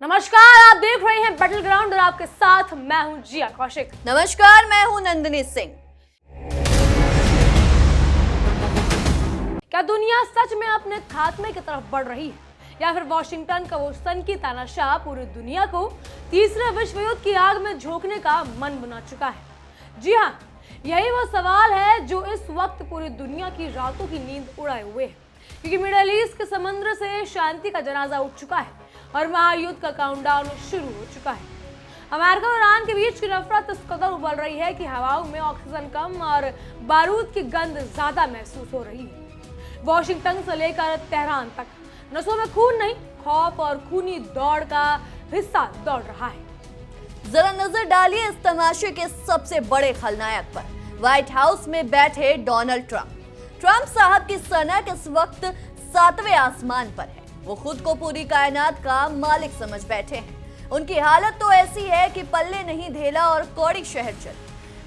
नमस्कार, आप देख रहे हैं बैटल ग्राउंड और आपके साथ मैं हूं जिया कौशिक। नमस्कार, मैं हूं नंदिनी सिंह। क्या दुनिया सच में अपने खात्मे की तरफ बढ़ रही है या फिर वॉशिंगटन का वो सनकी तानाशाह पूरी दुनिया को तीसरे विश्व युद्ध की आग में झोंकने का मन बना चुका है? जी हाँ, यही वो सवाल है जो इस वक्त पूरी दुनिया की रातों की नींद उड़ाए हुए है, क्योंकि मिडिल ईस्ट के समुद्र से शांति का जनाजा उठ चुका है और महायुद्ध का काउंटडाउन शुरू हो चुका है। अमेरिका और ईरान के बीच की नफरत इस कदर उबल रही है कि हवाओं में ऑक्सीजन कम और बारूद की गंध ज्यादा महसूस हो रही है। वॉशिंगटन से लेकर तेहरान तक नसों में खून नहीं, खौफ और खूनी दौड़ का हिस्सा दौड़ रहा है। जरा नजर डालिए इस तमाशे के सबसे बड़े खलनायक पर। व्हाइट हाउस में बैठे डोनाल्ड ट्रंप साहब की सनक इस वक्त 7वें आसमान पर है। वो खुद को पूरी कायनात का मालिक समझ बैठे हैं। उनकी हालत तो ऐसी है कि पल्ले नहीं धेला और कौड़ी शहर चल।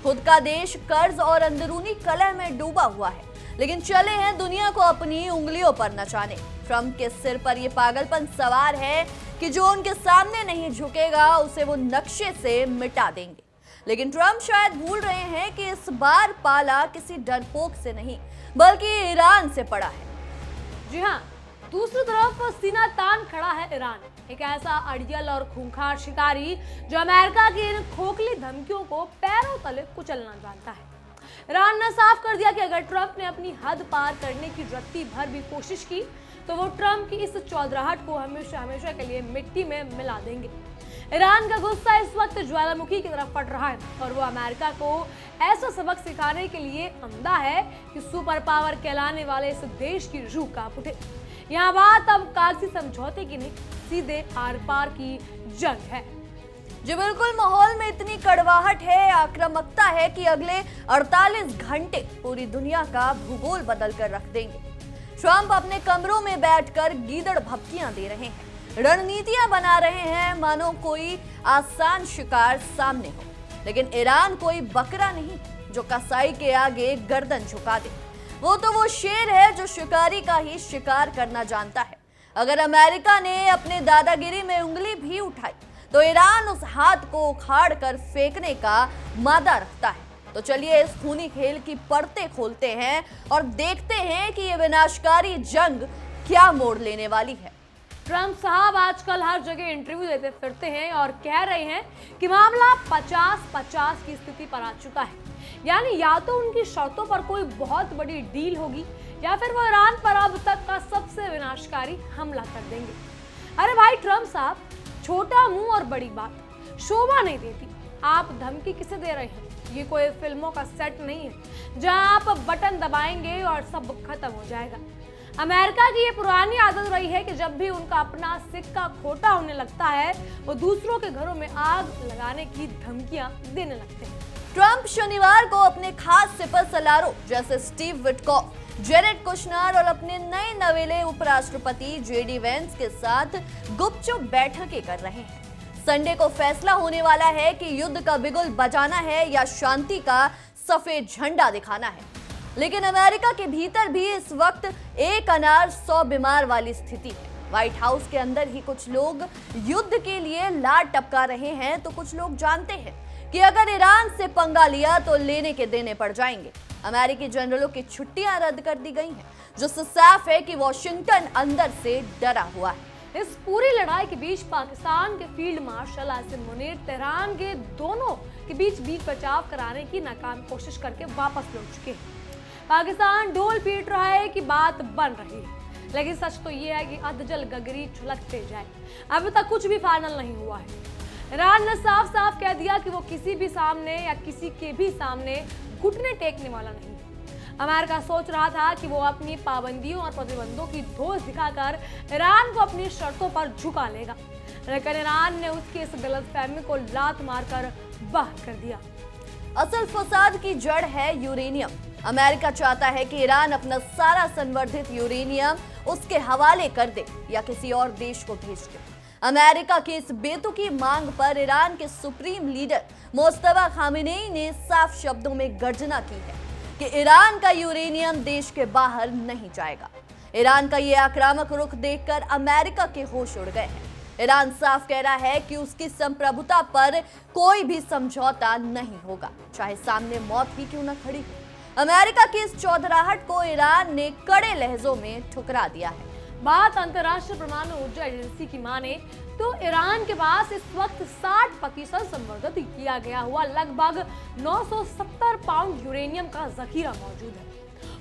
खुद का देश कर्ज और अंदरूनी कलह में डूबा हुआ है, लेकिन चले हैं दुनिया को अपनी उंगलियों पर नचाने। ट्रंप के सिर पर यह पागलपन सवार है कि जो उनके सामने नहीं झुकेगा उसे वो नक्शे से मिटा देंगे। लेकिन ट्रंप शायद भूल रहे हैं कि इस बार पाला किसी डरपोक से नहीं बल्कि ईरान से पड़ा है। जी हाँ, दूसरी तरफ सीना तान खड़ा है ईरान, एक ऐसा अड़ियल और खूंखार शिकारी जो अमेरिका की इन खोखली धमकियों को पैरों तले कुचलना जानता है। ईरान ने साफ कर दिया कि अगर ट्रंप ने अपनी हद पार करने की रत्ती भर भी कोशिश की तो वो ट्रंप की इस चौधराहट को हमेशा हमेशा के लिए मिट्टी में मिला देंगे। ईरान का गुस्सा इस वक्त ज्वालामुखी की तरफ फट रहा है और वो अमेरिका को ऐसा सबक सिखाने के लिए अंधा है कि सुपर पावर कहलाने वाले इस देश की रूह कांप उठे। यहाँ बात अब कागजी समझौते की नहीं, सीधे आर पार की जंग है। जो बिल्कुल माहौल में इतनी कड़वाहट है, आक्रामकता है कि अगले 48 घंटे पूरी दुनिया का भूगोल बदल कर रख देंगे। ट्रंप अपने कमरों में बैठकर गीदड़ भपकियां दे रहे हैं, रणनीतियां बना रहे हैं मानो कोई आसान शिकार सामने हो। लेकिन ईरान कोई बकरा नहीं जो कसाई के आगे गर्दन झुका दे। वो शेर है जो शिकारी का ही शिकार करना जानता है। अगर अमेरिका ने अपने दादागिरी में उंगली भी उठाई तो ईरान उस हाथ को उखाड़ कर फेंकने का मादा रखता है। तो चलिए इस खूनी खेल की परतें खोलते हैं और देखते हैं कि ये विनाशकारी जंग क्या मोड़ लेने वाली है। ट्रंप साहब आजकल हर जगह इंटरव्यू देते फिरते हैं और कह रहे हैं कि मामला 50-50 की स्थिति पर आ चुका है। यानी या तो उनकी शर्तों पर कोई बहुत बड़ी डील होगी या फिर वो ईरान पर अब तक का सबसे विनाशकारी हमला कर देंगे। अरे भाई ट्रंप साहब, छोटा मुंह और बड़ी बात शोभा नहीं देती। आप धमकी किसे दे रहे हैं? ये कोई फिल्मों का सेट नहीं है जहां आप बटन दबाएंगे और सब खत्म हो जाएगा। अमेरिका की ये पुरानी आदत रही है कि जब भी उनका अपना सिक्का खोटा होने लगता है वो दूसरों के घरों में आग लगाने की धमकियां देने लगते हैं। ट्रंप शनिवार को अपने खास सिपह सलारों जैसे स्टीव विटकॉफ, जेरेड कुशनर और अपने नए नवेले उपराष्ट्रपति जेडी वेंस के साथ गुपचुप बैठकें कर रहे हैं। संडे को फैसला होने वाला है कि युद्ध का बिगुल बजाना है या शांति का सफेद झंडा दिखाना है। लेकिन अमेरिका के भीतर भी इस वक्त एक अनार 100 बीमार वाली स्थिति है। व्हाइट हाउस के अंदर ही कुछ लोग युद्ध के लिए लात टपका रहे हैं तो कुछ लोग जानते हैं कि अगर ईरान से पंगा लिया तो लेने के देने पड़ जाएंगे। अमेरिकी जनरलों की छुट्टियां रद्द कर दी गई हैं, जिससे साफ है कि वॉशिंगटन अंदर से डरा हुआ है। इस पूरी लड़ाई के बीच पाकिस्तान के field marshal Asim Munir Tehran के दोनों के बीच बचाव कराने की नाकाम कोशिश करके वापस लौट चुके हैं। पाकिस्तान ढोल पीट रहा है कि बात बन रही है, लेकिन सच तो ये है कि अधजल गगरी छलकते जाए। अभी तक कुछ भी फाइनल नहीं हुआ है। ईरान ने साफ साफ कह दिया कि वो किसी भी सामने या किसी के भी सामने घुटने टेकने वाला नहीं है। अमेरिका सोच रहा था कि वो अपनी पाबंदियों और प्रतिबंधों की धौंस दिखाकर ईरान को अपनी शर्तों पर झुका लेगा, लेकिन ईरान ने उसकी इस गलतफहमी को लात मारकर बाहर कर दिया। असल फसाद की जड़ है यूरेनियम। अमेरिका चाहता है कि ईरान अपना सारा संवर्धित यूरेनियम उसके हवाले कर दे या किसी और देश को भेज दे। अमेरिका की इस बेतुकी मांग पर ईरान के सुप्रीम लीडर मुस्तफा खामेनेई ने साफ शब्दों में गर्जना की है कि ईरान का यूरेनियम देश के बाहर नहीं जाएगा। ईरान का ये आक्रामक रुख देखकर अमेरिका के होश उड़ गए हैं। ईरान साफ कह रहा है कि उसकी संप्रभुता पर कोई भी समझौता नहीं होगा, चाहे सामने मौत ही क्यों न खड़ी हो। अमेरिका की इस चौधराहट को ईरान ने कड़े लहजों में ठुकरा दिया है। बात अंतर्राष्ट्रीय परमाणु ऊर्जा एजेंसी की माने तो ईरान के पास इस वक्त 60% संवर्धित किया गया हुआ लगभग 970 पाउंड यूरेनियम का जखीरा मौजूद है,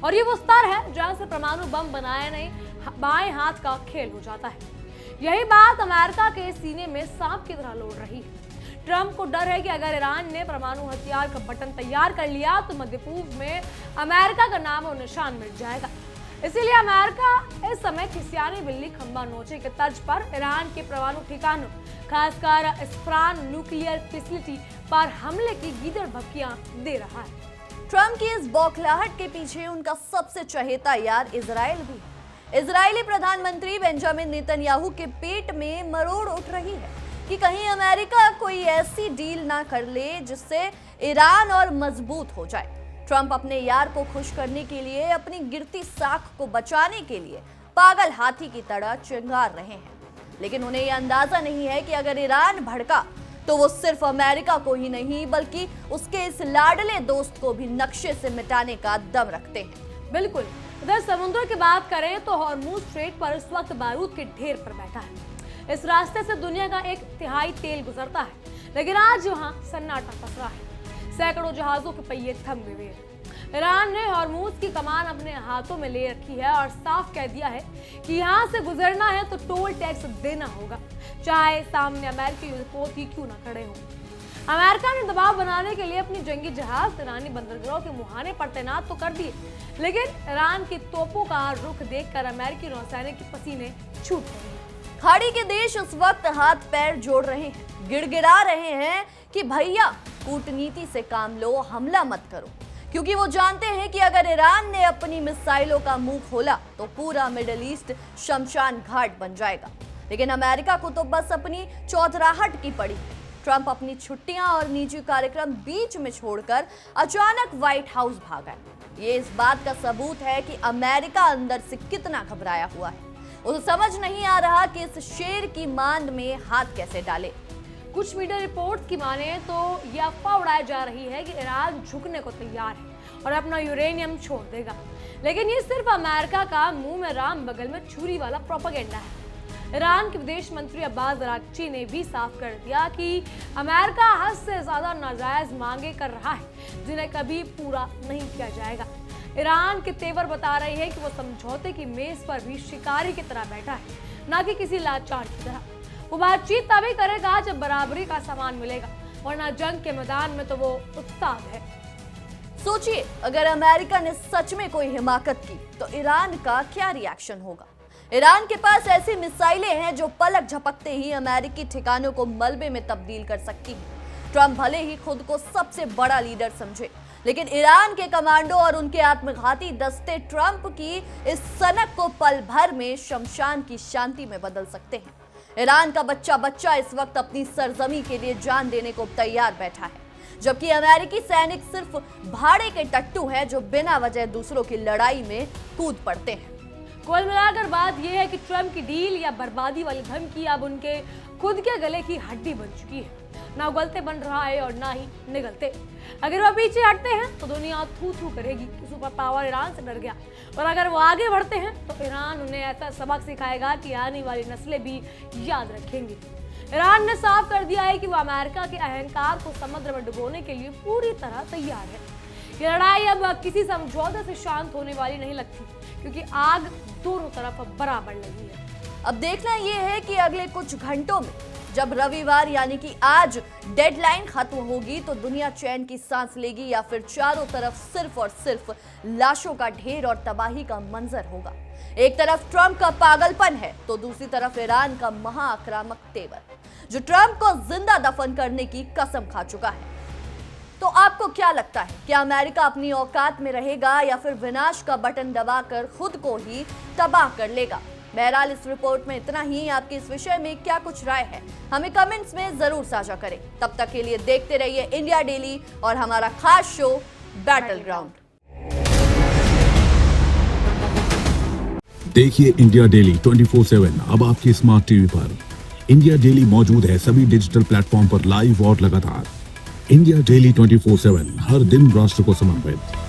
और ये वो स्तर है जहां से परमाणु बम बनाने बाएं हाथ का खेल हो जाता है। यही बात अमेरिका के सीने में सांप की तरह लौट रही है। ट्रंप को डर है कि अगर ईरान ने परमाणु हथियार का बटन तैयार कर लिया तो मध्य पूर्व में अमेरिका का नाम और निशान मिट जाएगा। इसीलिए अमेरिका इस समय खिसियानी बिल्ली खंबा नोचे के तर्ज पर ईरान के परमाणु ठिकानों, खासकर इस्फरान न्यूक्लियर फैसिलिटी पर हमले की गीदड़ भक्कियां दे रहा है। ट्रंप की इस बौखलाहट के पीछे उनका सबसे चहेता यार इजराइल भी है। इजरायली प्रधानमंत्री बेंजामिन नेतन्याहू के पेट में मरोड़ उठ रही है कि कहीं अमेरिका कोई ऐसी डील ना कर ले जिससे ईरान और मजबूत हो जाए। ट्रंप अपने यार को खुश करने के लिए, अपनी गिरती साख को बचाने के लिए पागल हाथी की तरह चिंगार रहे हैं, लेकिन उन्हें यह अंदाजा नहीं है कि अगर ईरान भड़का तो वो सिर्फ अमेरिका को ही नहीं बल्कि उसके इस लाडले दोस्त को भी नक्शे से मिटाने का दम रखते हैं। बिल्कुल। इधर समुद्र की बात करें तो हॉर्मूज स्ट्रेट पर इस वक्त बारूद के ढेर पर बैठा है। इस रास्ते से दुनिया का 1/3 तेल गुजरता है, लेकिन आज वहाँ सन्नाटा पसरा है। सैकड़ों जहाजों के पहिए थम गए हैं। ईरान ने हॉर्मूज की कमान अपने हाथों में ले रखी है और साफ कह दिया है कि यहाँ से गुजरना है तो टोल टैक्स देना होगा, चाहे सामने अमेरिकी युद्धपोत ही क्यों न खड़े हों। अमेरिका ने दबाव बनाने के लिए अपनी जंगी जहाज ईरानी बंदरगाहों के मुहाने पर तैनात तो कर दिए, लेकिन ईरान की तोपों का रुख देखकर अमेरिकी नौसैनिक के पसीने छूट रहे। खाड़ी के देश उस वक्त हाथ पैर जोड़ रहे हैं, गिड़गिड़ा रहे हैं कि भैया कूटनीति से काम लो, हमला मत करो, क्योंकि वो जानते हैं कि अगर ईरान ने अपनी मिसाइलों का मुंह खोला तो पूरा मिडिल ईस्ट शमशान घाट बन जाएगा। लेकिन अमेरिका को तो बस अपनी चौधराहट की पड़ी है। ट्रंप अपनी छुट्टियां और निजी कार्यक्रम बीच में छोड़कर अचानक व्हाइट हाउस भागा है। ये इस बात का सबूत है कि अमेरिका अंदर से कितना घबराया हुआ है। उसे समझ नहीं आ रहा कि इस शेर की मांद में हाथ कैसे डाले। कुछ मीडिया रिपोर्ट्स की माने तो यह अफवाह उड़ाई जा रही है कि ईरान झुकने को तैयार है और अपना यूरेनियम छोड़ देगा, लेकिन ये सिर्फ अमेरिका का मुंह में राम बगल में छुरी वाला प्रोपेगेंडा है। ईरान के विदेश मंत्री अब्बास अरागची ने भी साफ कर दिया कि अमेरिका हद से ज्यादा नाजायज मांगे कर रहा है जिन्हें कभी पूरा नहीं किया जाएगा। ईरान के तेवर बता रही है कि वो समझौते की मेज पर भी शिकारी की तरह बैठा है, न कि किसी लाचार की तरह। वो बातचीत तभी करेगा जब बराबरी का सामान मिलेगा, वरना जंग के मैदान में तो वो उत्साह है। सोचिए, अगर अमेरिका ने सच में कोई हिमाकत की तो ईरान का क्या रिएक्शन होगा। ईरान के पास ऐसी मिसाइलें हैं जो पलक झपकते ही अमेरिकी ठिकानों को मलबे में तब्दील कर सकती हैं। ट्रंप भले ही खुद को सबसे बड़ा लीडर समझे, लेकिन ईरान के कमांडो और उनके आत्मघाती दस्ते ट्रंप की इस सनक को पल भर में शमशान की शांति में बदल सकते हैं। ईरान का बच्चा इस वक्त अपनी सरजमी के लिए जान देने को तैयार बैठा है, जबकि अमेरिकी सैनिक सिर्फ भाड़े के टट्टू हैं जो बिना वजह दूसरों की लड़ाई में कूद पड़ते हैं। कुल मिलाकर बात यह है कि ट्रंप की डील या बर्बादी वाली धमकी अब उनके खुद के गले की हड्डी बन चुकी है। ना उगलते बन रहा है और ना ही निगलते। अगर वह पीछे हटते हैं तो दुनिया थू थू करेगी कि सुपर पावर ईरान से डर गया, और अगर वो आगे बढ़ते हैं तो ईरान उन्हें ऐसा सबक सिखाएगा कि आने वाली नस्लें भी याद रखेंगी। ईरान ने साफ कर दिया है कि वो अमेरिका के अहंकार को समुद्र में डुबोने के लिए पूरी तरह तैयार है। ये लड़ाई अब किसी समझौते से शांत होने वाली नहीं लगती, क्योंकि आग दोनों तरफ बराबर लगी है। अब देखना यह है कि अगले कुछ घंटों में जब रविवार यानी कि आज डेडलाइन खत्म होगी तो दुनिया चैन की सांस लेगी या फिर चारों तरफ सिर्फ और सिर्फ लाशों का ढेर और तबाही का मंजर होगा। एक तरफ ट्रंप का पागलपन है तो दूसरी तरफ ईरान का महाआक्रामक तेवर, जो ट्रंप को जिंदा दफन करने की कसम खा चुका है। तो आपको क्या लगता है, क्या अमेरिका अपनी औकात में रहेगा या फिर विनाश का बटन दबाकर खुद को ही तबाह कर लेगा? बहरहाल इस रिपोर्ट में इतना ही। आपकी इस विषय में क्या कुछ राय है, हमें कमेंट्स में जरूर साझा करें। तब तक के लिए देखते रहिए इंडिया डेली और हमारा खास शो बैटल ग्राउंड। देखिए इंडिया डेली 24/7 अब आपकी स्मार्ट टीवी पर। इंडिया डेली मौजूद है सभी डिजिटल प्लेटफॉर्म पर लाइव और लगातार। इंडिया डेली 24/7 हर दिन राष्ट्र को समर्पित।